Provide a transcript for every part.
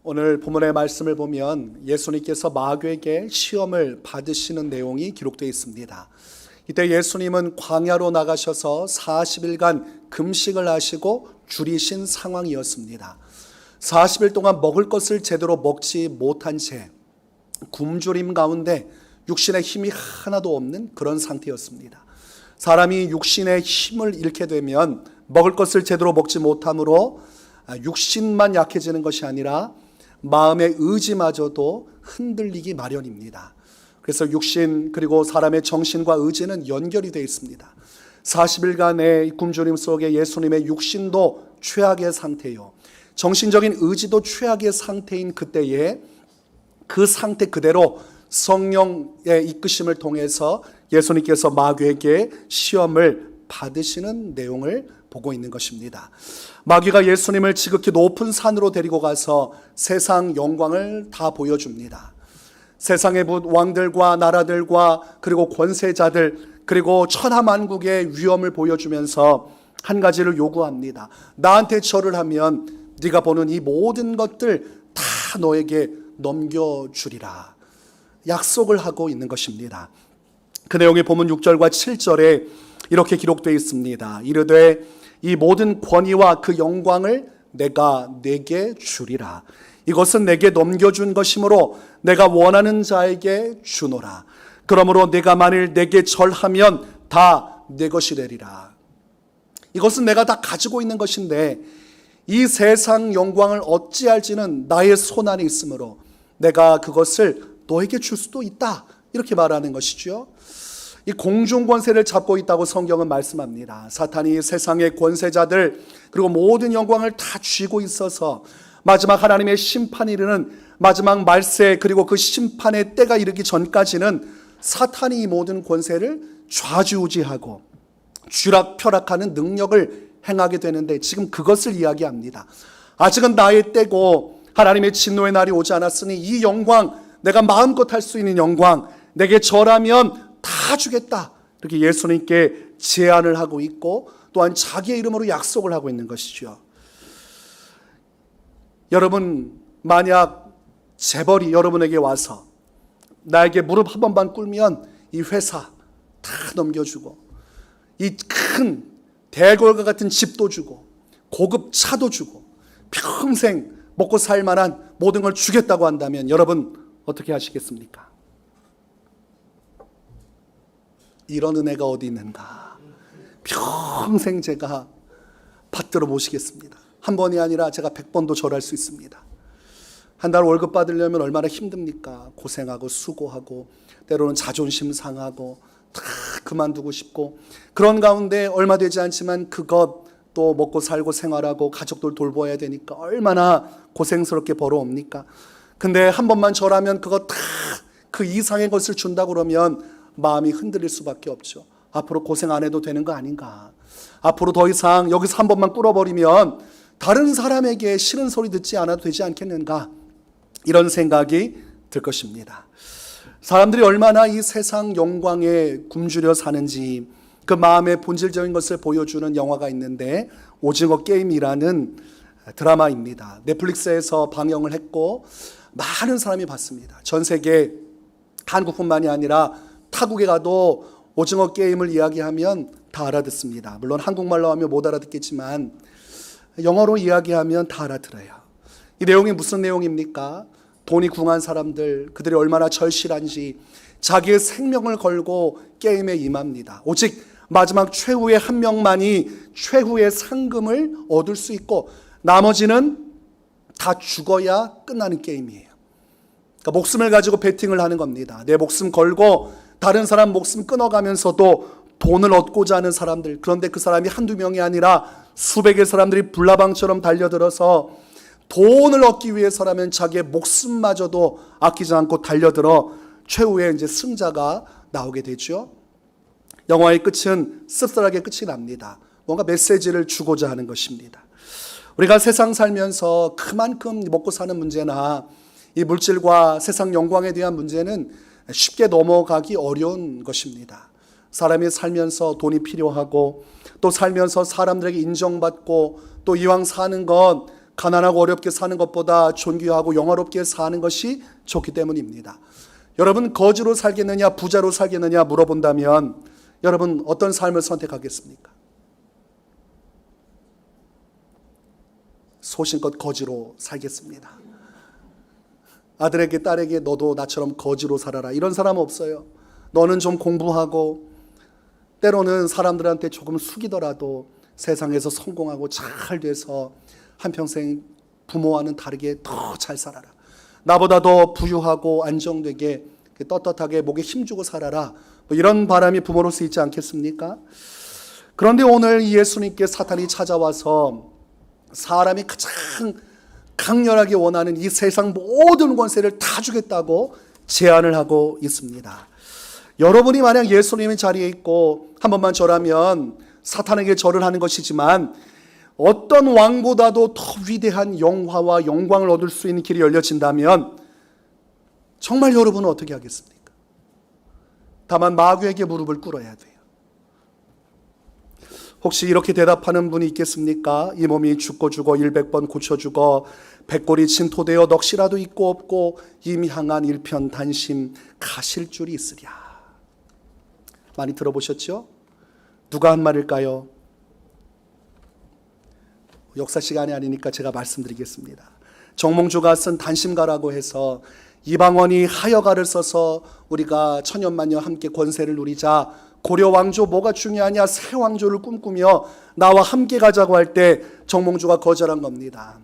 오늘 본문의 말씀을 보면 예수님께서 마귀에게 시험을 받으시는 내용이 기록되어 있습니다. 이때 예수님은 광야로 나가셔서 40일간 금식을 하시고 줄이신 상황이었습니다. 40일 동안 먹을 것을 제대로 먹지 못한 채 굶주림 가운데 육신의 힘이 하나도 없는 그런 상태였습니다. 사람이 육신의 힘을 잃게 되면 먹을 것을 제대로 먹지 못함으로 육신만 약해지는 것이 아니라 마음의 의지마저도 흔들리기 마련입니다. 그래서 육신 그리고 사람의 정신과 의지는 연결이 되어 있습니다. 40일간의 굶주림 속에 예수님의 육신도 최악의 상태요, 정신적인 의지도 최악의 상태인 그때에 그 상태 그대로 성령의 이끄심을 통해서 예수님께서 마귀에게 시험을 받으시는 내용을 보고 있는 것입니다. 마귀가 예수님을 지극히 높은 산으로 데리고 가서 세상 영광을 다 보여줍니다. 세상의 왕들과 나라들과 그리고 권세자들 그리고 천하만국의 위엄을 보여주면서 한 가지를 요구합니다. 나한테 절을 하면 네가 보는 이 모든 것들 다 너에게 넘겨주리라 약속을 하고 있는 것입니다. 그 내용이 본문 6절과 7절에 이렇게 기록되어 있습니다. 이르되 이 모든 권위와 그 영광을 내가 내게 주리라. 이것은 내게 넘겨준 것이므로 내가 원하는 자에게 주노라. 그러므로 내가 만일 내게 절하면 다 내 것이 되리라. 이것은 내가 다 가지고 있는 것인데 이 세상 영광을 어찌할지는 나의 손 안에 있으므로 내가 그것을 너에게 줄 수도 있다. 이렇게 말하는 것이죠. 이 공중 권세를 잡고 있다고 성경은 말씀합니다. 사탄이 세상의 권세자들 그리고 모든 영광을 다 쥐고 있어서 마지막 하나님의 심판이 이르는 마지막 말세 그리고 그 심판의 때가 이르기 전까지는 사탄이 이 모든 권세를 좌지우지하고 쥐락펴락하는 능력을 행하게 되는데 지금 그것을 이야기합니다. 아직은 나의 때고 하나님의 진노의 날이 오지 않았으니 이 영광, 내가 마음껏 할 수 있는 영광, 내게 절하면 다 주겠다. 이렇게 예수님께 제안을 하고 있고 또한 자기의 이름으로 약속을 하고 있는 것이죠. 여러분, 만약 재벌이 여러분에게 와서 나에게 무릎 한 번만 꿇으면 이 회사 다 넘겨주고 이 큰 대궐과 같은 집도 주고 고급 차도 주고 평생 먹고 살 만한 모든 걸 주겠다고 한다면 여러분 어떻게 하시겠습니까? 이런 은혜가 어디 있는가? 평생 제가 받들어 모시겠습니다. 한 번이 아니라 제가 100번도 절할 수 있습니다. 한 달 월급 받으려면 얼마나 힘듭니까? 고생하고 수고하고 때로는 자존심 상하고 다 그만두고 싶고 그런 가운데 얼마 되지 않지만 그것 또 먹고 살고 생활하고 가족들 돌보아야 되니까 얼마나 고생스럽게 벌어옵니까? 근데 한 번만 절하면 그거 다 그 이상의 것을 준다고 그러면 마음이 흔들릴 수밖에 없죠. 앞으로 고생 안 해도 되는 거 아닌가? 앞으로 더 이상 여기서 한 번만 꿇어버리면 다른 사람에게 싫은 소리 듣지 않아도 되지 않겠는가? 이런 생각이 들 것입니다. 사람들이 얼마나 이 세상 영광에 굶주려 사는지 그 마음의 본질적인 것을 보여주는 영화가 있는데 오징어 게임이라는 드라마입니다. 넷플릭스에서 방영을 했고 많은 사람이 봤습니다. 전 세계 한국뿐만이 아니라 타국에 가도 오징어 게임을 이야기하면 다 알아듣습니다. 물론 한국말로 하면 못 알아듣겠지만 영어로 이야기하면 다 알아들어요. 이 내용이 무슨 내용입니까? 돈이 궁한 사람들, 그들이 얼마나 절실한지 자기의 생명을 걸고 게임에 임합니다. 오직 마지막 최후의 한 명만이 최후의 상금을 얻을 수 있고 나머지는 다 죽어야 끝나는 게임이에요. 그러니까 목숨을 가지고 베팅을 하는 겁니다. 내 목숨 걸고 다른 사람 목숨 끊어가면서도 돈을 얻고자 하는 사람들, 그런데 그 사람이 한두 명이 아니라 수백의 사람들이 불나방처럼 달려들어서 돈을 얻기 위해서라면 자기의 목숨마저도 아끼지 않고 달려들어 최후의 이제 승자가 나오게 되죠. 영화의 끝은 씁쓸하게 끝이 납니다. 뭔가 메시지를 주고자 하는 것입니다. 우리가 세상 살면서 그만큼 먹고 사는 문제나 이 물질과 세상 영광에 대한 문제는 쉽게 넘어가기 어려운 것입니다. 사람이 살면서 돈이 필요하고 또 살면서 사람들에게 인정받고 또 이왕 사는 건 가난하고 어렵게 사는 것보다 존귀하고 영화롭게 사는 것이 좋기 때문입니다. 여러분, 거지로 살겠느냐 부자로 살겠느냐 물어본다면 여러분 어떤 삶을 선택하겠습니까? 소신껏 거지로 살겠습니다. 아들에게 딸에게 너도 나처럼 거지로 살아라 이런 사람은 없어요. 너는 좀 공부하고 때로는 사람들한테 조금 숙이더라도 세상에서 성공하고 잘 돼서 한평생 부모와는 다르게 더 잘 살아라. 나보다 더 부유하고 안정되게 떳떳하게 목에 힘주고 살아라. 뭐 이런 바람이 부모로서 있지 않겠습니까? 그런데 오늘 예수님께 사탄이 찾아와서 사람이 가장 강렬하게 원하는 이 세상 모든 권세를 다 주겠다고 제안을 하고 있습니다. 여러분이 만약 예수님의 자리에 있고 한 번만 절하면 사탄에게 절을 하는 것이지만 어떤 왕보다도 더 위대한 영화와 영광을 얻을 수 있는 길이 열려진다면 정말 여러분은 어떻게 하겠습니까? 다만 마귀에게 무릎을 꿇어야 돼요. 혹시 이렇게 대답하는 분이 있겠습니까? 이 몸이 죽고 100번 고쳐 죽어 백골이 진토되어 넋이라도 있고 없고 이미 향한 일편단심 가실 줄이 있으랴. 많이 들어보셨죠? 누가 한 말일까요? 역사 시간이 아니니까 제가 말씀드리겠습니다. 정몽주가 쓴 단심가라고 해서 이방원이 하여가를 써서 우리가 천년만년 함께 권세를 누리자, 고려 왕조 뭐가 중요하냐, 새 왕조를 꿈꾸며 나와 함께 가자고 할 때 정몽주가 거절한 겁니다.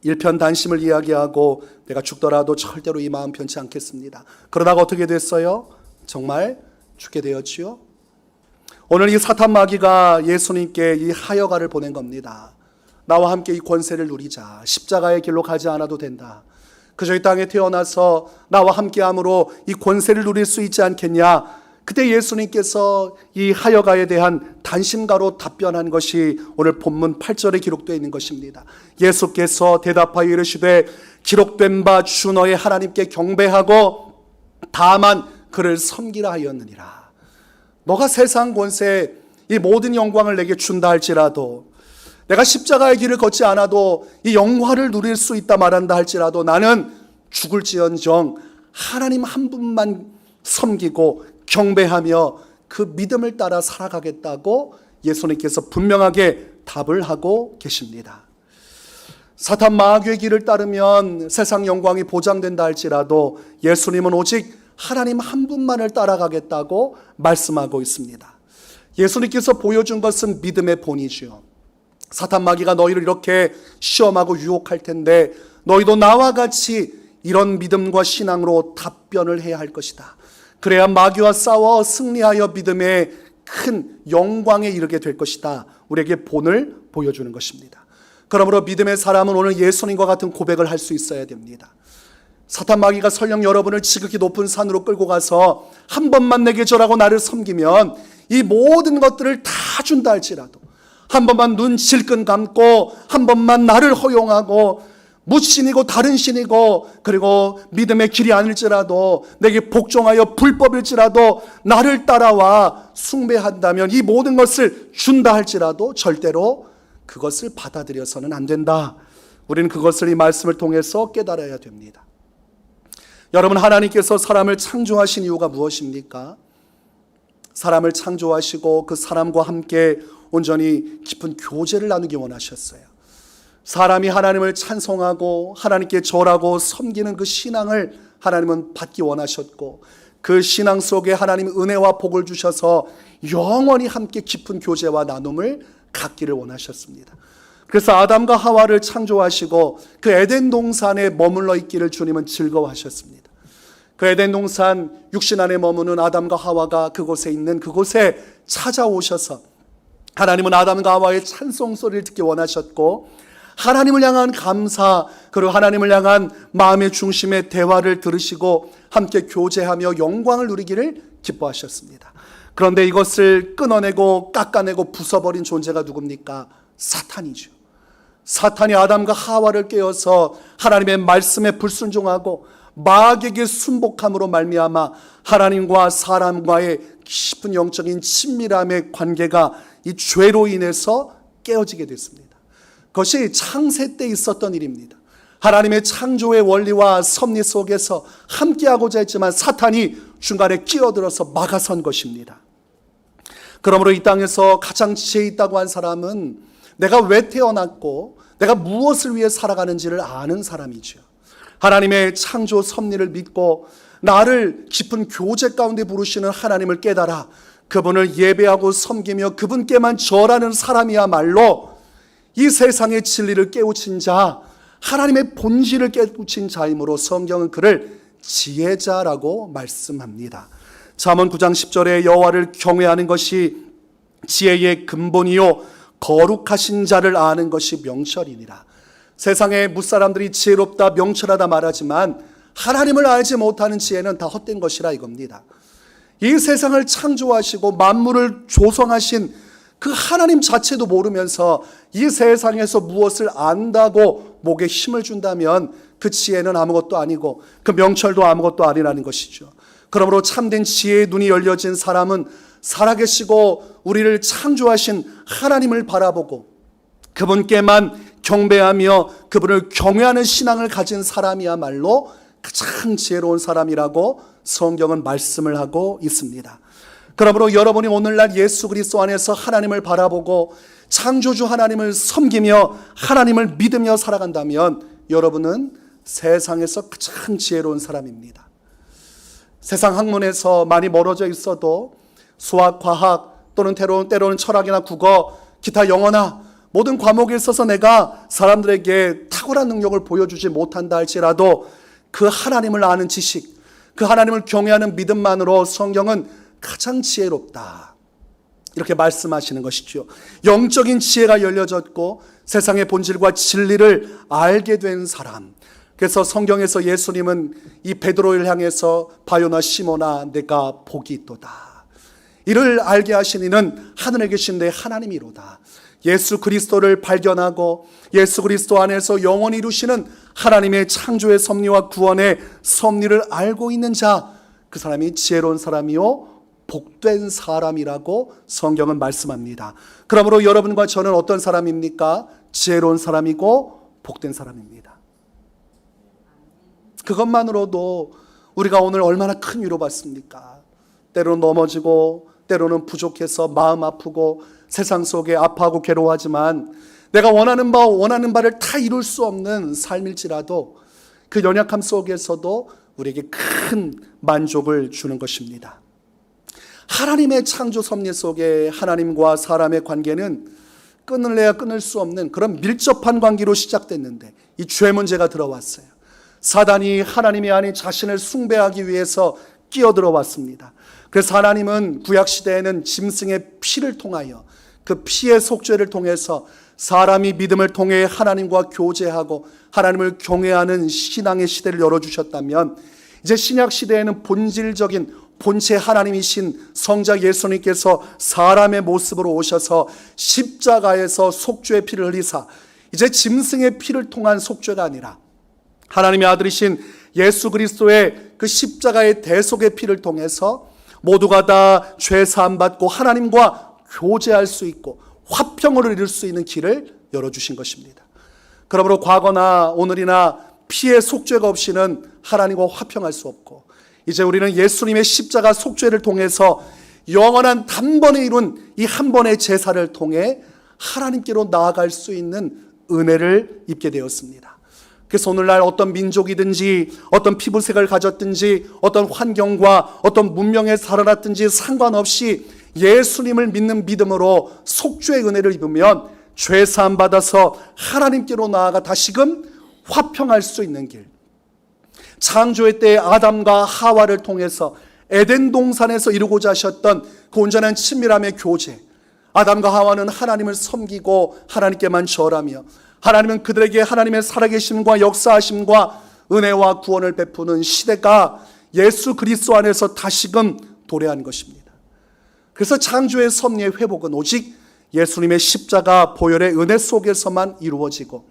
일편단심을 이야기하고 내가 죽더라도 절대로 이 마음 변치 않겠습니다. 그러다가 어떻게 됐어요? 정말 죽게 되었지요. 오늘 이 사탄 마귀가 예수님께 이 하여가를 보낸 겁니다. 나와 함께 이 권세를 누리자. 십자가의 길로 가지 않아도 된다. 그저 이 땅에 태어나서 나와 함께함으로 이 권세를 누릴 수 있지 않겠냐. 그때 예수님께서 이 하여가에 대한 단심가로 답변한 것이 오늘 본문 8절에 기록되어 있는 것입니다. 예수께서 대답하여 이르시되 기록된 바 주 너의 하나님께 경배하고 다만 그를 섬기라 하였느니라. 너가 세상 권세 이 모든 영광을 내게 준다 할지라도, 내가 십자가의 길을 걷지 않아도 이 영화를 누릴 수 있다 말한다 할지라도 나는 죽을지언정 하나님 한 분만 섬기고 경배하며 그 믿음을 따라 살아가겠다고 예수님께서 분명하게 답을 하고 계십니다. 사탄 마귀의 길을 따르면 세상 영광이 보장된다 할지라도 예수님은 오직 하나님 한 분만을 따라가겠다고 말씀하고 있습니다. 예수님께서 보여준 것은 믿음의 본이지요. 사탄 마귀가 너희를 이렇게 시험하고 유혹할 텐데 너희도 나와 같이 이런 믿음과 신앙으로 답변을 해야 할 것이다. 그래야 마귀와 싸워 승리하여 믿음의 큰 영광에 이르게 될 것이다. 우리에게 본을 보여주는 것입니다. 그러므로 믿음의 사람은 오늘 예수님과 같은 고백을 할 수 있어야 됩니다. 사탄 마귀가 설령 여러분을 지극히 높은 산으로 끌고 가서 한 번만 내게 절하고 나를 섬기면 이 모든 것들을 다 준다 할지라도, 한 번만 눈 질끈 감고 한 번만 나를 허용하고 무신이고 다른 신이고 그리고 믿음의 길이 아닐지라도 내게 복종하여 불법일지라도 나를 따라와 숭배한다면 이 모든 것을 준다 할지라도 절대로 그것을 받아들여서는 안 된다. 우리는 그것을 이 말씀을 통해서 깨달아야 됩니다. 여러분, 하나님께서 사람을 창조하신 이유가 무엇입니까? 사람을 창조하시고 그 사람과 함께 온전히 깊은 교제를 나누기 원하셨어요. 사람이 하나님을 찬송하고 하나님께 절하고 섬기는 그 신앙을 하나님은 받기 원하셨고, 그 신앙 속에 하나님의 은혜와 복을 주셔서 영원히 함께 깊은 교제와 나눔을 갖기를 원하셨습니다. 그래서 아담과 하와를 창조하시고 그 에덴 동산에 머물러 있기를 주님은 즐거워하셨습니다. 그 에덴 동산 육신 안에 머무는 아담과 하와가 그곳에 찾아오셔서 하나님은 아담과 하와의 찬송 소리를 듣기 원하셨고, 하나님을 향한 감사 그리고 하나님을 향한 마음의 중심의 대화를 들으시고 함께 교제하며 영광을 누리기를 기뻐하셨습니다. 그런데 이것을 끊어내고 깎아내고 부숴버린 존재가 누굽니까? 사탄이죠. 사탄이 아담과 하와를 깨어서 하나님의 말씀에 불순종하고 마귀에게 순복함으로 말미암아 하나님과 사람과의 깊은 영적인 친밀함의 관계가 이 죄로 인해서 깨어지게 됐습니다. 그것이 창세 때 있었던 일입니다. 하나님의 창조의 원리와 섭리 속에서 함께하고자 했지만 사탄이 중간에 끼어들어서 막아선 것입니다. 그러므로 이 땅에서 가장 지혜 있다고 한 사람은 내가 왜 태어났고 내가 무엇을 위해 살아가는지를 아는 사람이죠. 하나님의 창조 섭리를 믿고 나를 깊은 교제 가운데 부르시는 하나님을 깨달아 그분을 예배하고 섬기며 그분께만 절하는 사람이야말로 이 세상의 진리를 깨우친 자, 하나님의 본질을 깨우친 자이므로 성경은 그를 지혜자라고 말씀합니다. 잠언 9장 10절에 여호와를 경외하는 것이 지혜의 근본이요 거룩하신 자를 아는 것이 명철이니라. 세상의 무사람들이 지혜롭다 명철하다 말하지만 하나님을 알지 못하는 지혜는 다 헛된 것이라 이겁니다. 이 세상을 창조하시고 만물을 조성하신 그 하나님 자체도 모르면서 이 세상에서 무엇을 안다고 목에 힘을 준다면 그 지혜는 아무것도 아니고 그 명철도 아무것도 아니라는 것이죠. 그러므로 참된 지혜의 눈이 열려진 사람은 살아계시고 우리를 창조하신 하나님을 바라보고 그분께만 경배하며 그분을 경외하는 신앙을 가진 사람이야말로 가장 지혜로운 사람이라고 성경은 말씀을 하고 있습니다. 그러므로 여러분이 오늘날 예수 그리스도 안에서 하나님을 바라보고 창조주 하나님을 섬기며 하나님을 믿으며 살아간다면 여러분은 세상에서 가장 지혜로운 사람입니다. 세상 학문에서 많이 멀어져 있어도 수학, 과학 또는 때로는 철학이나 국어, 기타 영어나 모든 과목에 있어서 내가 사람들에게 탁월한 능력을 보여주지 못한다 할지라도 그 하나님을 아는 지식, 그 하나님을 경외하는 믿음만으로 성경은 가장 지혜롭다 이렇게 말씀하시는 것이죠. 영적인 지혜가 열려졌고 세상의 본질과 진리를 알게 된 사람. 그래서 성경에서 예수님은 이 베드로를 향해서 바요나 시모나 내가 복이 있도다. 이를 알게 하신 이는 하늘에 계신 내 하나님이로다. 예수 그리스도를 발견하고 예수 그리스도 안에서 영원히 이루시는 하나님의 창조의 섭리와 구원의 섭리를 알고 있는 자, 그 사람이 지혜로운 사람이요 복된 사람이라고 성경은 말씀합니다. 그러므로 여러분과 저는 어떤 사람입니까? 지혜로운 사람이고 복된 사람입니다. 그것만으로도 우리가 오늘 얼마나 큰 위로받습니까? 때로는 넘어지고 때로는 부족해서 마음 아프고 세상 속에 아파하고 괴로워하지만 내가 원하는 바를 다 이룰 수 없는 삶일지라도 그 연약함 속에서도 우리에게 큰 만족을 주는 것입니다. 하나님의 창조 섭리 속에 하나님과 사람의 관계는 끊을래야 끊을 수 없는 그런 밀접한 관계로 시작됐는데 이 죄 문제가 들어왔어요. 사단이 하나님이 아닌 자신을 숭배하기 위해서 끼어들어왔습니다. 그래서 하나님은 구약시대에는 짐승의 피를 통하여 그 피의 속죄를 통해서 사람이 믿음을 통해 하나님과 교제하고 하나님을 경외하는 신앙의 시대를 열어주셨다면 이제 신약시대에는 본질적인 본체 하나님이신 성자 예수님께서 사람의 모습으로 오셔서 십자가에서 속죄의 피를 흘리사 이제 짐승의 피를 통한 속죄가 아니라 하나님의 아들이신 예수 그리스도의 그 십자가의 대속의 피를 통해서 모두가 다 죄 사함 받고 하나님과 교제할 수 있고 화평을 이룰 수 있는 길을 열어주신 것입니다. 그러므로 과거나 오늘이나 피의 속죄가 없이는 하나님과 화평할 수 없고 이제 우리는 예수님의 십자가 속죄를 통해서 영원한 단번에 이룬 이 한 번의 제사를 통해 하나님께로 나아갈 수 있는 은혜를 입게 되었습니다. 그래서 오늘날 어떤 민족이든지 어떤 피부색을 가졌든지 어떤 환경과 어떤 문명에 살아났든지 상관없이 예수님을 믿는 믿음으로 속죄의 은혜를 입으면 죄 사함 받아서 하나님께로 나아가 다시금 화평할 수 있는 길. 창조의 때에 아담과 하와를 통해서 에덴 동산에서 이루고자 하셨던 그 온전한 친밀함의 교제. 아담과 하와는 하나님을 섬기고 하나님께만 절하며 하나님은 그들에게 하나님의 살아계심과 역사하심과 은혜와 구원을 베푸는 시대가 예수 그리스도 안에서 다시금 도래한 것입니다. 그래서 창조의 섭리의 회복은 오직 예수님의 십자가 보혈의 은혜 속에서만 이루어지고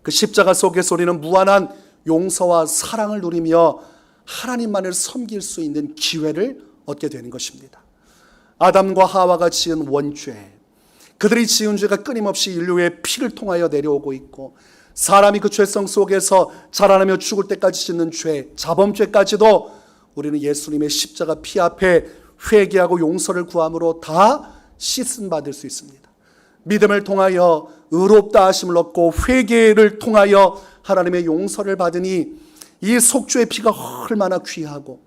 그 십자가 속에서 우리는 무한한 용서와 사랑을 누리며 하나님만을 섬길 수 있는 기회를 얻게 되는 것입니다. 아담과 하와가 지은 원죄, 그들이 지은 죄가 끊임없이 인류의 피를 통하여 내려오고 있고, 사람이 그 죄성 속에서 자라나며 죽을 때까지 짓는 죄, 자범죄까지도 우리는 예수님의 십자가 피 앞에 회개하고 용서를 구함으로 다 씻음 받을 수 있습니다. 믿음을 통하여 의롭다 하심을 얻고 회개를 통하여 하나님의 용서를 받으니 이 속죄의 피가 얼마나 귀하고,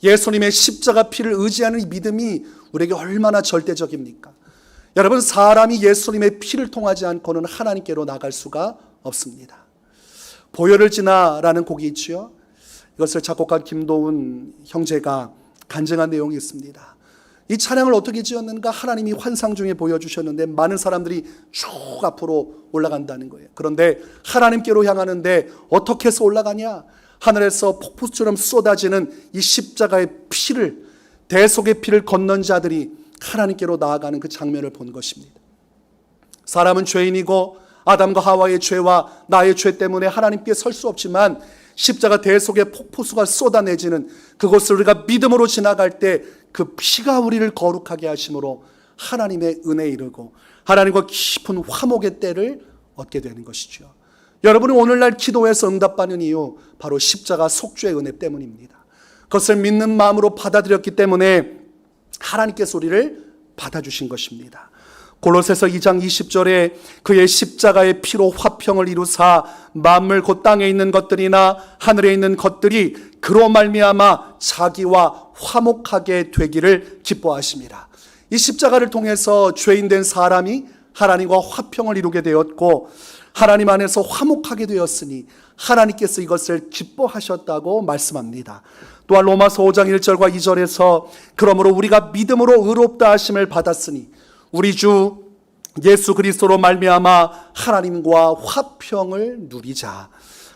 예수님의 십자가 피를 의지하는 이 믿음이 우리에게 얼마나 절대적입니까? 여러분, 사람이 예수님의 피를 통하지 않고는 하나님께로 나갈 수가 없습니다. 보혈을 지나라는 곡이 있죠. 이것을 작곡한 김도훈 형제가 간증한 내용이 있습니다. 이 찬양을 어떻게 지었는가? 하나님이 환상 중에 보여주셨는데 많은 사람들이 쭉 앞으로 올라간다는 거예요. 그런데 하나님께로 향하는데 어떻게 해서 올라가냐? 하늘에서 폭포처럼 쏟아지는 이 십자가의 피를, 대속의 피를 건넌 자들이 하나님께로 나아가는 그 장면을 본 것입니다. 사람은 죄인이고 아담과 하와의 죄와 나의 죄 때문에 하나님께 설 수 없지만 십자가 대속의 폭포수가 쏟아내지는 그곳을 우리가 믿음으로 지나갈 때 그 피가 우리를 거룩하게 하심으로 하나님의 은혜에 이르고 하나님과 깊은 화목의 때를 얻게 되는 것이죠. 여러분은 오늘날 기도에서 응답받는 이유, 바로 십자가 속죄의 은혜 때문입니다. 그것을 믿는 마음으로 받아들였기 때문에 하나님께서 우리를 받아주신 것입니다. 골로새서 2장 20절에 그의 십자가의 피로 화평을 이루사 만물 곧 땅에 있는 것들이나 하늘에 있는 것들이 그로 말미암아 자기와 화목하게 되기를 기뻐하심이라. 이 십자가를 통해서 죄인된 사람이 하나님과 화평을 이루게 되었고 하나님 안에서 화목하게 되었으니 하나님께서 이것을 기뻐하셨다고 말씀합니다. 또한 로마서 5장 1절과 2절에서 그러므로 우리가 믿음으로 의롭다 하심을 받았으니 우리 주 예수 그리스도로 말미암아 하나님과 화평을 누리자.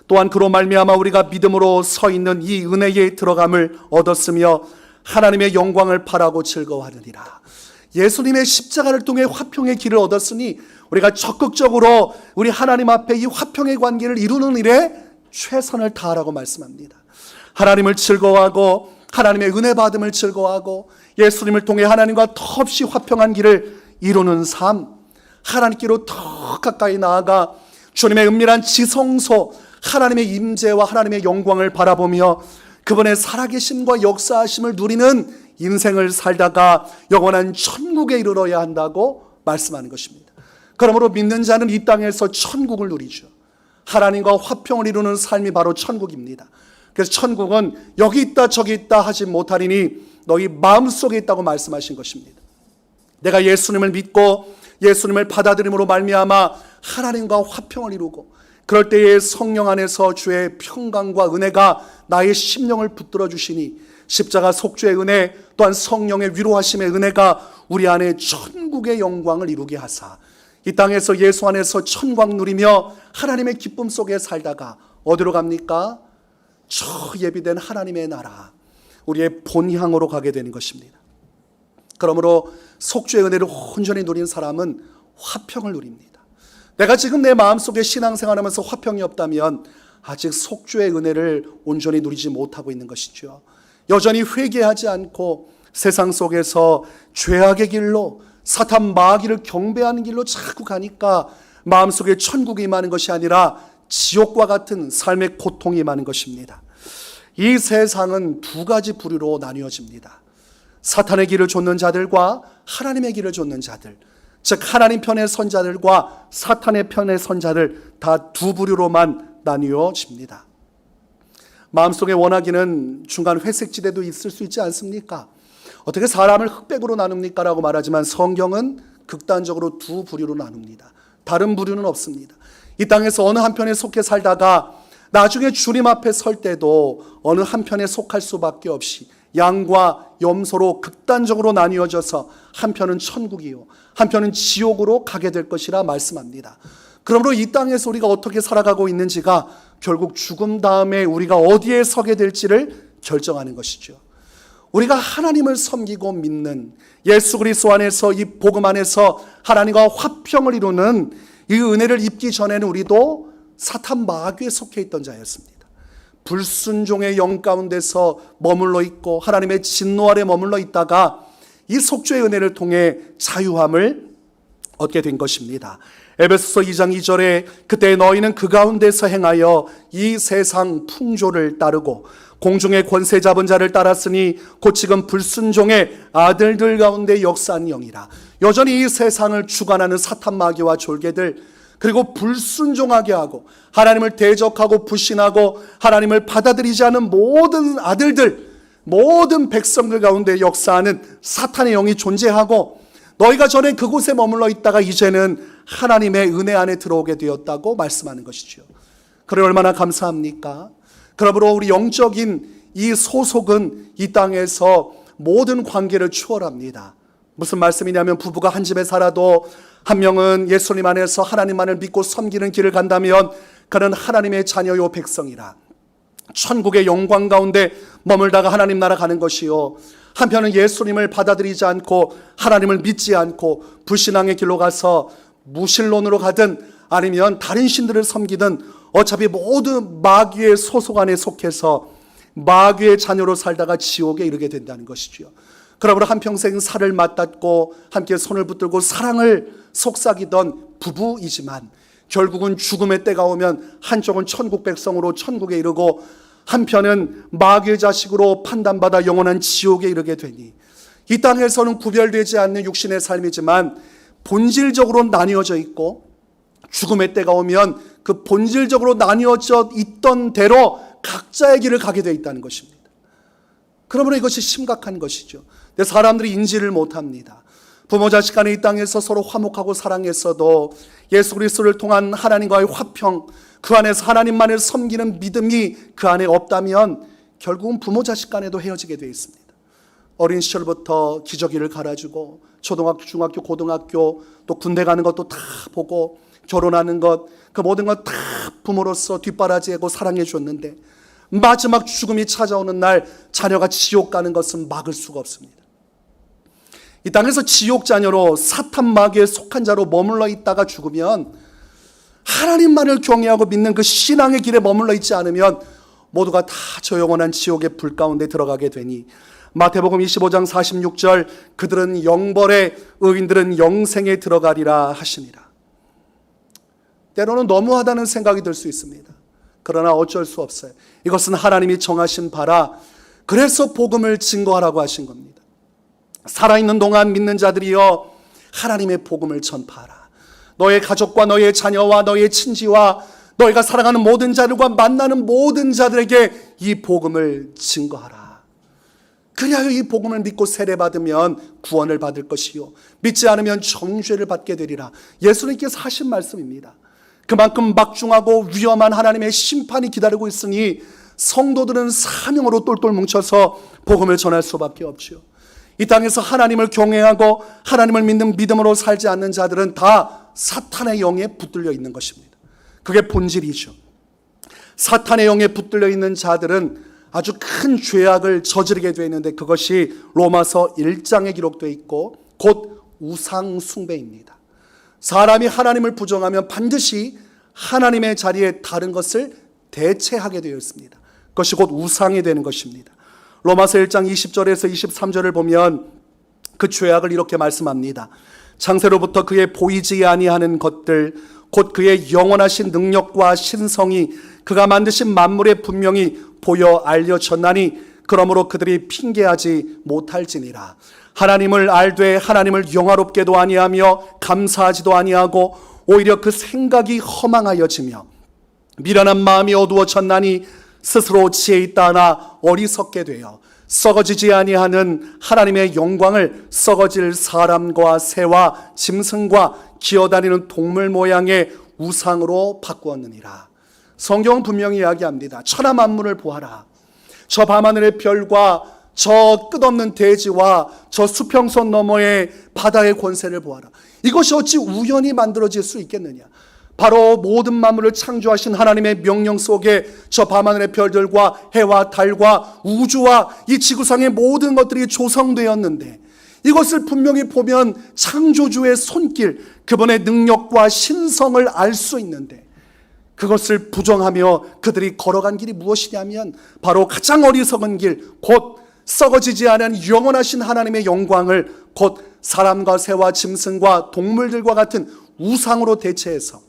또한 그로 말미암아 우리가 믿음으로 서 있는 이 은혜에 들어감을 얻었으며 하나님의 영광을 바라고 즐거워하느니라. 예수님의 십자가를 통해 화평의 길을 얻었으니 우리가 적극적으로 우리 하나님 앞에 이 화평의 관계를 이루는 일에 최선을 다하라고 말씀합니다. 하나님을 즐거워하고 하나님의 은혜 받음을 즐거워하고 예수님을 통해 하나님과 더없이 화평한 길을 이루는 삶, 하나님께로 더 가까이 나아가 주님의 은밀한 지성소 하나님의 임재와 하나님의 영광을 바라보며 그분의 살아계심과 역사하심을 누리는 인생을 살다가 영원한 천국에 이르러야 한다고 말씀하는 것입니다. 그러므로 믿는 자는 이 땅에서 천국을 누리죠. 하나님과 화평을 이루는 삶이 바로 천국입니다. 그래서 천국은 여기 있다 저기 있다 하지 못하리니 너희 마음속에 있다고 말씀하신 것입니다. 내가 예수님을 믿고 예수님을 받아들임으로 말미암아 하나님과 화평을 이루고 그럴 때에 성령 안에서 주의 평강과 은혜가 나의 심령을 붙들어 주시니 십자가 속죄의 은혜 또한 성령의 위로하심의 은혜가 우리 안에 천국의 영광을 이루게 하사 이 땅에서 예수 안에서 천광 누리며 하나님의 기쁨 속에 살다가 어디로 갑니까? 저 예비된 하나님의 나라, 우리의 본향으로 가게 되는 것입니다. 그러므로 속죄의 은혜를 온전히 누린 사람은 화평을 누립니다. 내가 지금 내 마음속에 신앙생활하면서 화평이 없다면 아직 속죄의 은혜를 온전히 누리지 못하고 있는 것이죠. 여전히 회개하지 않고 세상 속에서 죄악의 길로 사탄 마귀를 경배하는 길로 자꾸 가니까 마음속에 천국이 임하는 것이 아니라 지옥과 같은 삶의 고통이 임하는 것입니다. 이 세상은 두 가지 부류로 나뉘어집니다. 사탄의 길을 좇는 자들과 하나님의 길을 좇는 자들, 즉 하나님 편의 선자들과 사탄의 편의 선자들, 다 두 부류로만 나뉘어집니다. 마음속에 원하기는 중간 회색지대도 있을 수 있지 않습니까? 어떻게 사람을 흑백으로 나눕니까? 라고 말하지만 성경은 극단적으로 두 부류로 나눕니다. 다른 부류는 없습니다. 이 땅에서 어느 한편에 속해 살다가 나중에 주님 앞에 설 때도 어느 한편에 속할 수밖에 없이 양과 염소로 극단적으로 나뉘어져서 한편은 천국이요 한편은 지옥으로 가게 될 것이라 말씀합니다. 그러므로 이 땅에서 우리가 어떻게 살아가고 있는지가 결국 죽음 다음에 우리가 어디에 서게 될지를 결정하는 것이죠. 우리가 하나님을 섬기고 믿는 예수 그리스도 안에서 이 복음 안에서 하나님과 화평을 이루는 이 은혜를 입기 전에는 우리도 사탄 마귀에 속해 있던 자였습니다. 불순종의 영 가운데서 머물러 있고 하나님의 진노 아래 머물러 있다가 이 속죄의 은혜를 통해 자유함을 얻게 된 것입니다. 에베소서 2장 2절에 그때 너희는 그 가운데서 행하여 이 세상 풍조를 따르고 공중의 권세 잡은 자를 따랐으니 곧 지금 불순종의 아들들 가운데 역사한 영이라. 여전히 이 세상을 주관하는 사탄 마귀와 졸개들, 그리고 불순종하게 하고 하나님을 대적하고 불신하고 하나님을 받아들이지 않은 모든 아들들, 모든 백성들 가운데 역사하는 사탄의 영이 존재하고, 너희가 전에 그곳에 머물러 있다가 이제는 하나님의 은혜 안에 들어오게 되었다고 말씀하는 것이죠. 그래 얼마나 감사합니까? 그러므로 우리 영적인 이 소속은 이 땅에서 모든 관계를 추월합니다. 무슨 말씀이냐면, 부부가 한 집에 살아도 한 명은 예수님 안에서 하나님만을 믿고 섬기는 길을 간다면 그는 하나님의 자녀요 백성이라 천국의 영광 가운데 머물다가 하나님 나라 가는 것이요, 한편은 예수님을 받아들이지 않고 하나님을 믿지 않고 불신앙의 길로 가서 무신론으로 가든 아니면 다른 신들을 섬기든 어차피 모두 마귀의 소속 안에 속해서 마귀의 자녀로 살다가 지옥에 이르게 된다는 것이죠. 그러므로 한평생 살을 맞닿고 함께 손을 붙들고 사랑을 속삭이던 부부이지만 결국은 죽음의 때가 오면 한쪽은 천국 백성으로 천국에 이르고 한편은 마귀의 자식으로 판단받아 영원한 지옥에 이르게 되니, 이 땅에서는 구별되지 않는 육신의 삶이지만 본질적으로 나뉘어져 있고, 죽음의 때가 오면 그 본질적으로 나뉘어져 있던 대로 각자의 길을 가게 되어 있다는 것입니다. 그러므로 이것이 심각한 것이죠. 근데 사람들이 인지를 못합니다. 부모 자식 간에 이 땅에서 서로 화목하고 사랑했어도 예수 그리스도를 통한 하나님과의 화평, 그 안에서 하나님만을 섬기는 믿음이 그 안에 없다면 결국은 부모 자식 간에도 헤어지게 되어 있습니다. 어린 시절부터 기저귀를 갈아주고 초등학교, 중학교, 고등학교, 또 군대 가는 것도 다 보고 결혼하는 것, 그 모든 것 다 부모로서 뒷바라지하고 사랑해 줬는데 마지막 죽음이 찾아오는 날 자녀가 지옥 가는 것은 막을 수가 없습니다. 이 땅에서 지옥 자녀로 사탄 마귀에 속한 자로 머물러 있다가 죽으면, 하나님만을 경외하고 믿는 그 신앙의 길에 머물러 있지 않으면 모두가 다 저 영원한 지옥의 불 가운데 들어가게 되니, 마태복음 25장 46절 그들은 영벌에 의인들은 영생에 들어가리라 하시니라. 때로는 너무하다는 생각이 들 수 있습니다. 그러나 어쩔 수 없어요. 이것은 하나님이 정하신 바라. 그래서 복음을 증거하라고 하신 겁니다. 살아있는 동안 믿는 자들이여 하나님의 복음을 전파하라. 너의 가족과 너의 자녀와 너의 친지와 너희가 사랑하는 모든 자들과 만나는 모든 자들에게 이 복음을 증거하라. 그리하여 이 복음을 믿고 세례받으면 구원을 받을 것이요, 믿지 않으면 정죄를 받게 되리라. 예수님께서 하신 말씀입니다. 그만큼 막중하고 위험한 하나님의 심판이 기다리고 있으니 성도들은 사명으로 똘똘 뭉쳐서 복음을 전할 수밖에 없지요. 이 땅에서 하나님을 경외하고 하나님을 믿는 믿음으로 살지 않는 자들은 다 사탄의 영에 붙들려 있는 것입니다. 그게 본질이죠. 사탄의 영에 붙들려 있는 자들은 아주 큰 죄악을 저지르게 되어 있는데, 그것이 로마서 1장에 기록되어 있고 곧 우상 숭배입니다. 사람이 하나님을 부정하면 반드시 하나님의 자리에 다른 것을 대체하게 되어 있습니다. 그것이 곧 우상이 되는 것입니다. 로마서 1장 20절에서 23절을 보면 그 죄악을 이렇게 말씀합니다. 창세로부터 그의 보이지 아니하는 것들, 곧 그의 영원하신 능력과 신성이 그가 만드신 만물에 분명히 보여 알려졌나니 그러므로 그들이 핑계하지 못할지니라. 하나님을 알되 하나님을 영화롭게도 아니하며 감사하지도 아니하고 오히려 그 생각이 허망하여지며 미련한 마음이 어두워졌나니 스스로 지혜 있다 하나 어리석게 되어 썩어지지 아니하는 하나님의 영광을 썩어질 사람과 새와 짐승과 기어다니는 동물 모양의 우상으로 바꾸었느니라. 성경은 분명히 이야기합니다. 천하 만물을 보아라. 저 밤하늘의 별과 저 끝없는 대지와 저 수평선 너머의 바다의 권세를 보아라. 이것이 어찌 우연히 만들어질 수 있겠느냐. 바로 모든 만물을 창조하신 하나님의 명령 속에 저 밤하늘의 별들과 해와 달과 우주와 이 지구상의 모든 것들이 조성되었는데, 이것을 분명히 보면 창조주의 손길, 그분의 능력과 신성을 알 수 있는데, 그것을 부정하며 그들이 걸어간 길이 무엇이냐면 바로 가장 어리석은 길, 곧 썩어지지 않은 영원하신 하나님의 영광을, 곧 사람과 새와 짐승과 동물들과 같은 우상으로 대체해서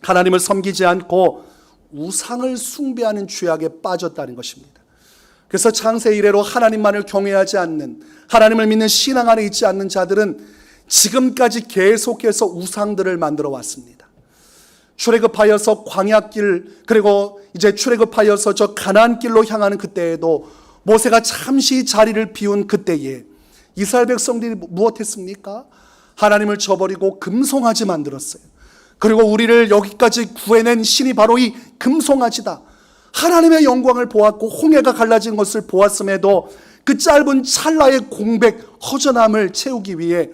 하나님을 섬기지 않고 우상을 숭배하는 죄악에 빠졌다는 것입니다. 그래서 창세 이래로 하나님만을 경외하지 않는, 하나님을 믿는 신앙 안에 있지 않는 자들은 지금까지 계속해서 우상들을 만들어 왔습니다. 출애굽하여서 광야길, 그리고 이제 출애굽하여서 저 가나안 길로 향하는 그때에도 모세가 잠시 자리를 비운 그때에 이스라엘 백성들이 무엇했습니까? 하나님을 저버리고 금송아지 만들었어요. 그리고 우리를 여기까지 구해낸 신이 바로 이 금송아지다. 하나님의 영광을 보았고 홍해가 갈라진 것을 보았음에도 그 짧은 찰나의 공백, 허전함을 채우기 위해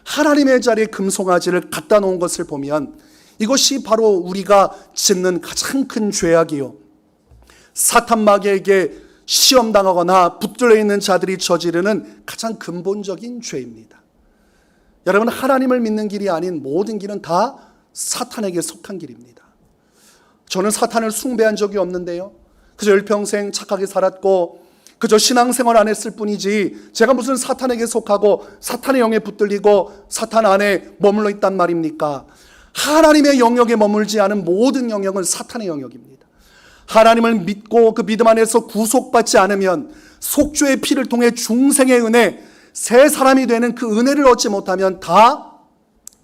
하나님의 자리에 금송아지를 갖다 놓은 것을 보면 이것이 바로 우리가 짓는 가장 큰 죄악이요, 사탄 마귀에게 시험당하거나 붙들려 있는 자들이 저지르는 가장 근본적인 죄입니다. 여러분, 하나님을 믿는 길이 아닌 모든 길은 다 사탄에게 속한 길입니다. 저는 사탄을 숭배한 적이 없는데요, 그저 일평생 착하게 살았고 그저 신앙생활 안 했을 뿐이지 제가 무슨 사탄에게 속하고 사탄의 영에 붙들리고 사탄 안에 머물러 있단 말입니까? 하나님의 영역에 머물지 않은 모든 영역은 사탄의 영역입니다. 하나님을 믿고 그 믿음 안에서 구속받지 않으면, 속죄의 피를 통해 중생의 은혜, 새 사람이 되는 그 은혜를 얻지 못하면 다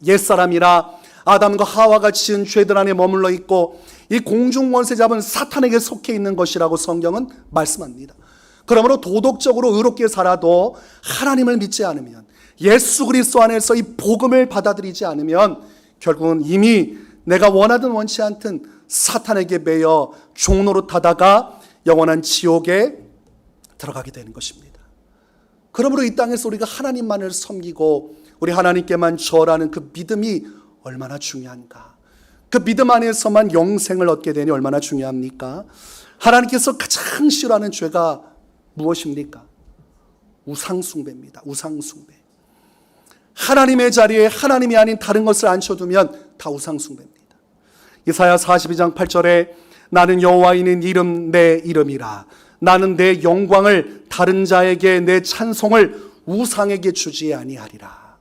옛사람이라 아담과 하와가 지은 죄들 안에 머물러 있고 이 공중 원세 잡은 사탄에게 속해 있는 것이라고 성경은 말씀합니다. 그러므로 도덕적으로 의롭게 살아도 하나님을 믿지 않으면, 예수 그리스도 안에서 이 복음을 받아들이지 않으면 결국은 이미 내가 원하든 원치 않든 사탄에게 매여 종노릇하다가 영원한 지옥에 들어가게 되는 것입니다. 그러므로 이 땅에서 우리가 하나님만을 섬기고 우리 하나님께만 절하는 그 믿음이 얼마나 중요한가. 그 믿음 안에서만 영생을 얻게 되니 얼마나 중요합니까? 하나님께서 가장 싫어하는 죄가 무엇입니까? 우상숭배입니다. 우상숭배. 하나님의 자리에 하나님이 아닌 다른 것을 앉혀두면 다 우상숭배입니다. 이사야 42장 8절에 나는 여호와이니 이름 내 이름이라. 나는 내 영광을 다른 자에게, 내 찬송을 우상에게 주지 아니하리라.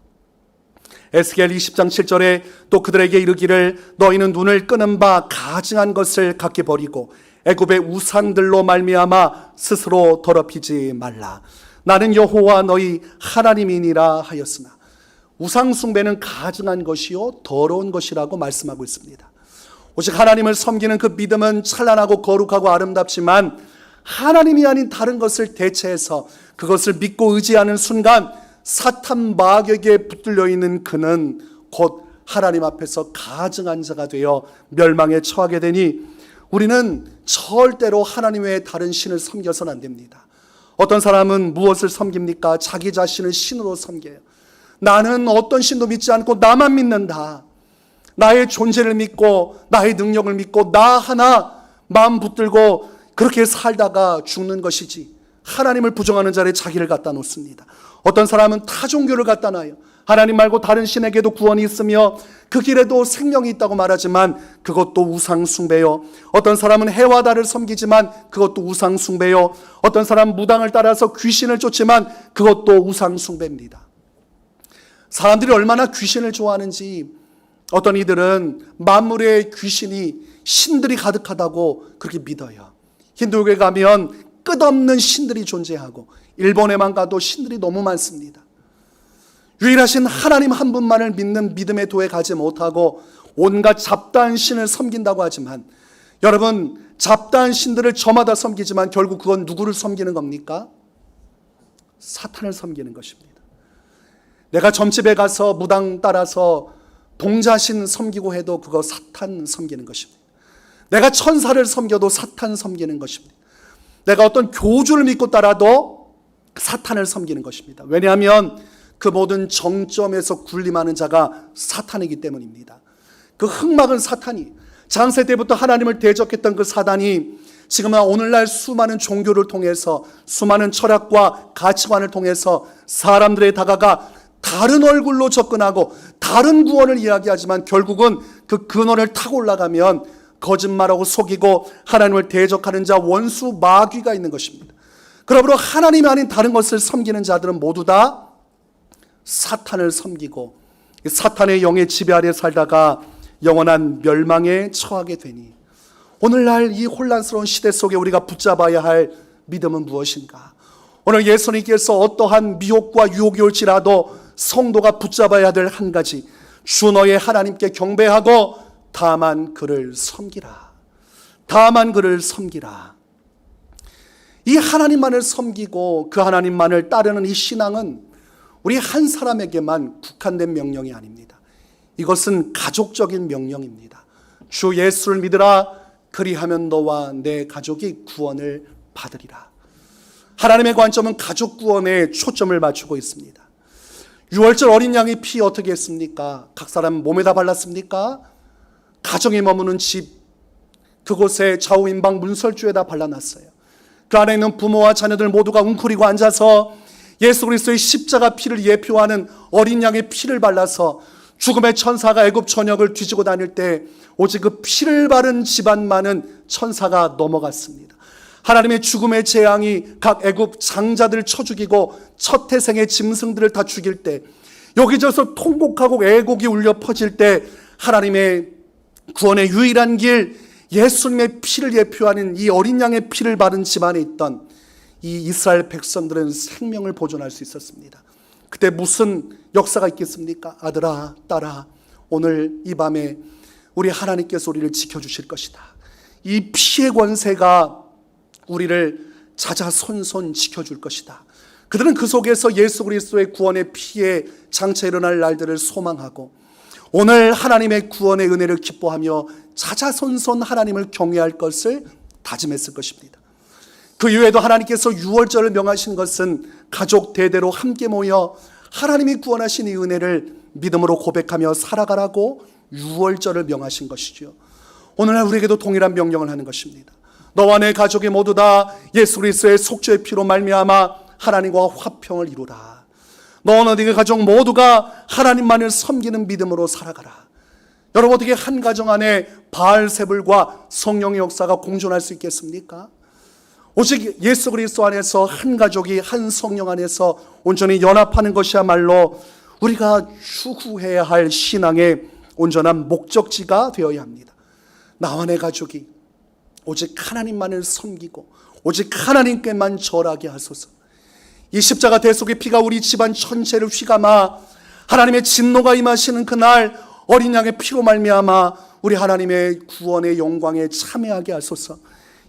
에스겔 20장 7절에 또 그들에게 이르기를 너희는 눈을 끄는 바 가증한 것을 각기 버리고 애굽의 우상들로 말미암아 스스로 더럽히지 말라. 나는 여호와 너희 하나님이니라 하였으나, 우상 숭배는 가증한 것이요 더러운 것이라고 말씀하고 있습니다. 오직 하나님을 섬기는 그 믿음은 찬란하고 거룩하고 아름답지만 하나님이 아닌 다른 것을 대체해서 그것을 믿고 의지하는 순간 사탄 마귀에게 붙들려 있는 그는 곧 하나님 앞에서 가증한 자가 되어 멸망에 처하게 되니 우리는 절대로 하나님 외에 다른 신을 섬겨서는 안 됩니다. 어떤 사람은 무엇을 섬깁니까? 자기 자신을 신으로 섬겨요. 나는 어떤 신도 믿지 않고 나만 믿는다. 나의 존재를 믿고 나의 능력을 믿고 나 하나 마음 붙들고 그렇게 살다가 죽는 것이지, 하나님을 부정하는 자리에 자기를 갖다 놓습니다. 어떤 사람은 타 종교를 갖다 놔요. 하나님 말고 다른 신에게도 구원이 있으며 그 길에도 생명이 있다고 말하지만 그것도 우상 숭배요. 어떤 사람은 해와 달을 섬기지만 그것도 우상 숭배요. 어떤 사람은 무당을 따라서 귀신을 쫓지만 그것도 우상 숭배입니다. 사람들이 얼마나 귀신을 좋아하는지, 어떤 이들은 만물의 귀신이 신들이 가득하다고 그렇게 믿어요. 힌두교에 가면 끝없는 신들이 존재하고 일본에만 가도 신들이 너무 많습니다. 유일하신 하나님 한 분만을 믿는 믿음의 도에 가지 못하고 온갖 잡다한 신을 섬긴다고 하지만, 여러분, 잡다한 신들을 저마다 섬기지만 결국 그건 누구를 섬기는 겁니까? 사탄을 섬기는 것입니다. 내가 점집에 가서 무당 따라서 동자신 섬기고 해도 그거 사탄 섬기는 것입니다. 내가 천사를 섬겨도 사탄 섬기는 것입니다. 내가 어떤 교주를 믿고 따라도 사탄을 섬기는 것입니다. 왜냐하면 그 모든 정점에서 군림하는 자가 사탄이기 때문입니다. 그 흑막은 사탄이, 창세 때부터 하나님을 대적했던 그 사단이 지금 오늘날 수많은 종교를 통해서, 수많은 철학과 가치관을 통해서 사람들에 다가가 다른 얼굴로 접근하고 다른 구원을 이야기하지만 결국은 그 근원을 타고 올라가면 거짓말하고 속이고 하나님을 대적하는 자, 원수 마귀가 있는 것입니다. 그러므로 하나님이 아닌 다른 것을 섬기는 자들은 모두 다 사탄을 섬기고 사탄의 영의 지배 아래 살다가 영원한 멸망에 처하게 되니, 오늘날 이 혼란스러운 시대 속에 우리가 붙잡아야 할 믿음은 무엇인가? 오늘 예수님께서 어떠한 미혹과 유혹이 올지라도 성도가 붙잡아야 될 한 가지, 주 너의 하나님께 경배하고 다만 그를 섬기라. 다만 그를 섬기라. 이 하나님만을 섬기고 그 하나님만을 따르는 이 신앙은 우리 한 사람에게만 국한된 명령이 아닙니다. 이것은 가족적인 명령입니다. 주 예수를 믿으라. 그리하면 너와 내 가족이 구원을 받으리라. 하나님의 관점은 가족 구원에 초점을 맞추고 있습니다. 유월절 어린 양의 피 어떻게 했습니까? 각 사람 몸에다 발랐습니까? 가정이 머무는 집, 그곳에 좌우인방 문설주에다 발라놨어요. 그 안에 있는 부모와 자녀들 모두가 웅크리고 앉아서 예수 그리스도의 십자가 피를 예표하는 어린 양의 피를 발라서 죽음의 천사가 애굽 전역을 뒤지고 다닐 때 오직 그 피를 바른 집안만은 천사가 넘어갔습니다. 하나님의 죽음의 재앙이 각 애굽 장자들을 쳐 죽이고 첫 태생의 짐승들을 다 죽일 때, 여기저기서 통곡하고 애곡이 울려 퍼질 때 하나님의 구원의 유일한 길, 예수님의 피를 예표하는 이 어린 양의 피를 바른 집안에 있던 이 이스라엘 백성들은 생명을 보존할 수 있었습니다. 그때 무슨 역사가 있겠습니까? 아들아, 딸아, 오늘 이 밤에 우리 하나님께서 우리를 지켜주실 것이다. 이 피의 권세가 우리를 자자손손 지켜줄 것이다. 그들은 그 속에서 예수 그리스도의 구원의 피에 장차 일어날 날들을 소망하고 오늘 하나님의 구원의 은혜를 기뻐하며 자자손손 하나님을 경외할 것을 다짐했을 것입니다. 그 이외에도 하나님께서 유월절을 명하신 것은 가족 대대로 함께 모여 하나님이 구원하신 이 은혜를 믿음으로 고백하며 살아가라고 유월절을 명하신 것이죠. 오늘날 우리에게도 동일한 명령을 하는 것입니다. 너와 내 가족이 모두 다 예수 그리스도의 속죄의 피로 말미암아 하나님과 화평을 이루라. 너와 너의 가족 모두가 하나님만을 섬기는 믿음으로 살아가라. 여러분, 어떻게 한 가정 안에 바알세불과 성령의 역사가 공존할 수 있겠습니까? 오직 예수 그리스도 안에서 한 가족이 한 성령 안에서 온전히 연합하는 것이야말로 우리가 추구해야 할 신앙의 온전한 목적지가 되어야 합니다. 나와 내 가족이 오직 하나님만을 섬기고 오직 하나님께만 절하게 하소서. 이 십자가 대속의 피가 우리 집안 전체를 휘감아 하나님의 진노가 임하시는 그날 어린 양의 피로 말미암아 우리 하나님의 구원의 영광에 참여하게 하소서.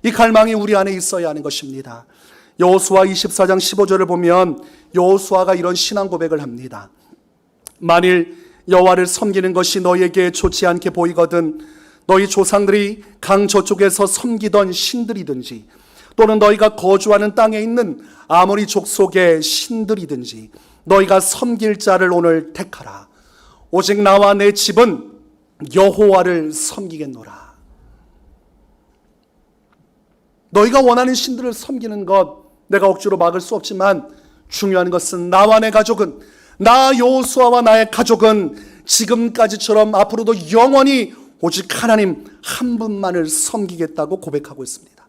이 갈망이 우리 안에 있어야 하는 것입니다. 여호수아 24장 15절을 보면 여호수아가 이런 신앙 고백을 합니다. 만일 여호와를 섬기는 것이 너희에게 좋지 않게 보이거든 너희 조상들이 강 저쪽에서 섬기던 신들이든지 또는 너희가 거주하는 땅에 있는 아모리 족속의 신들이든지 너희가 섬길 자를 오늘 택하라. 오직 나와 내 집은 여호와를 섬기겠노라. 너희가 원하는 신들을 섬기는 것 내가 억지로 막을 수 없지만 중요한 것은 나와 내 가족은, 나 여호수아와 나의 가족은 지금까지처럼 앞으로도 영원히 오직 하나님 한 분만을 섬기겠다고 고백하고 있습니다.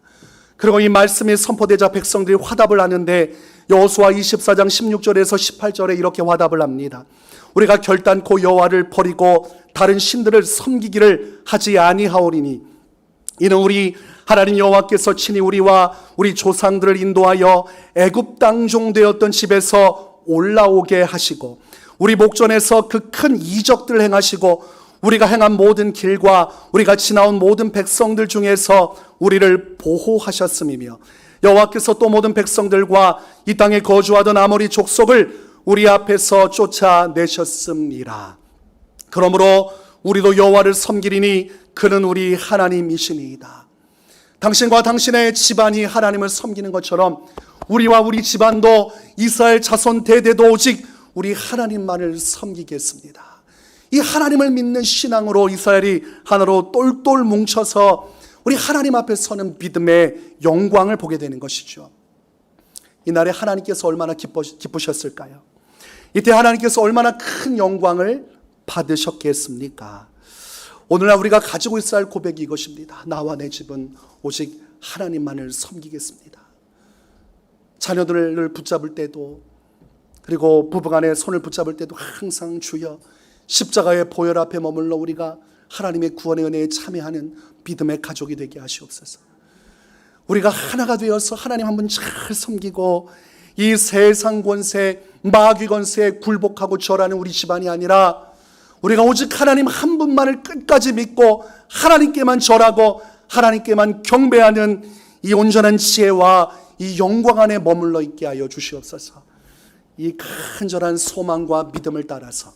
그리고 이 말씀이 선포되자 백성들이 화답을 하는데 여호수아 24장 16절에서 18절에 이렇게 화답을 합니다. 우리가 결단코 여호와를 버리고 다른 신들을 섬기기를 하지 아니하오리니 이는 우리 하나님 여호와께서 친히 우리와 우리 조상들을 인도하여 애굽 땅종 되었던 집에서 올라오게 하시고 우리 목전에서 그 큰 이적들을 행하시고 우리가 행한 모든 길과 우리가 지나온 모든 백성들 중에서 우리를 보호하셨음이며 여호와께서 또 모든 백성들과 이 땅에 거주하던 아모리 족속을 우리 앞에서 쫓아내셨음이라. 그러므로 우리도 여호와를 섬기리니 그는 우리 하나님이시니이다. 당신과 당신의 집안이 하나님을 섬기는 것처럼 우리와 우리 집안도 이스라엘 자손 대대도 오직 우리 하나님만을 섬기겠습니다. 이 하나님을 믿는 신앙으로 이스라엘이 하나로 똘똘 뭉쳐서 우리 하나님 앞에 서는 믿음의 영광을 보게 되는 것이죠. 이날에 하나님께서 얼마나 기쁘셨을까요? 이때 하나님께서 얼마나 큰 영광을 받으셨겠습니까? 오늘날 우리가 가지고 있어야 할 고백이 이것입니다. 나와 내 집은 오직 하나님만을 섬기겠습니다. 자녀들을 붙잡을 때도 그리고 부부간에 손을 붙잡을 때도 항상 주여, 십자가의 보혈 앞에 머물러 우리가 하나님의 구원의 은혜에 참여하는 믿음의 가족이 되게 하시옵소서. 우리가 하나가 되어서 하나님 한 분 잘 섬기고 이 세상 권세, 마귀 권세에 굴복하고 절하는 우리 집안이 아니라 우리가 오직 하나님 한 분만을 끝까지 믿고 하나님께만 절하고 하나님께만 경배하는 이 온전한 지혜와 이 영광 안에 머물러 있게 하여 주시옵소서. 이 간절한 소망과 믿음을 따라서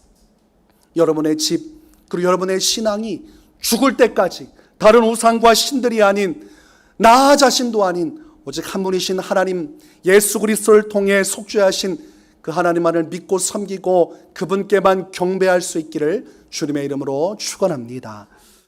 여러분의 집, 그리고 여러분의 신앙이 죽을 때까지 다른 우상과 신들이 아닌, 나 자신도 아닌 오직 한 분이신 하나님 예수 그리스도를 통해 속죄하신 그 하나님만을 믿고 섬기고 그분께만 경배할 수 있기를 주님의 이름으로 축원합니다.